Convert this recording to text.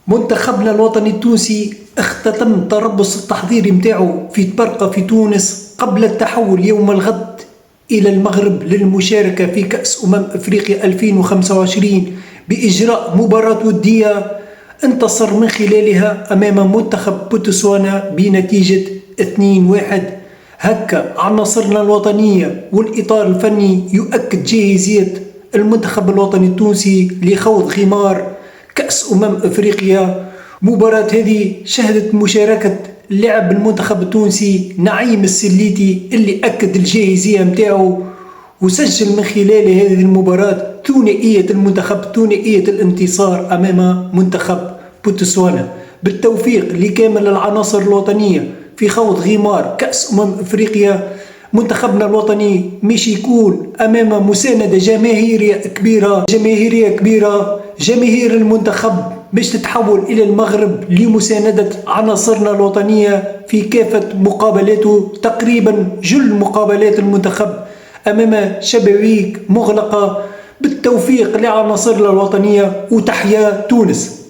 منتخبنا الوطني التونسي اختتم التربص التحضيري متاعه في تبرقة في تونس قبل التحول يوم الغد إلى المغرب للمشاركة في كأس أفريقيا 2025 بإجراء مباراة ودية انتصر من خلالها أمام منتخب بوتسوانا بنتيجة 2-1. هكا عناصرنا الوطنية والإطار الفني يؤكد جاهزية المنتخب الوطني التونسي لخوض غمار كأس أفريقيا. مباراة هذه شهدت مشاركة لاعب المنتخب التونسي نعيم السليتي اللي أكد الجاهزية متاعه وسجل من خلال هذه المباراة ثنائية الانتصار أمام منتخب بوتسوانا. بالتوفيق لكامل العناصر الوطنية في خوض غمار كأس أفريقيا. منتخبنا الوطني مش يكون أمام مساندة جماهيرية كبيرة. جماهير المنتخب باش تتحول إلى المغرب لمساندة عناصرنا الوطنية في كافة مقابلاته. تقريبا جل مقابلات المنتخب أمام شبابيك مغلقة. بالتوفيق لعناصرنا الوطنية وتحيا تونس.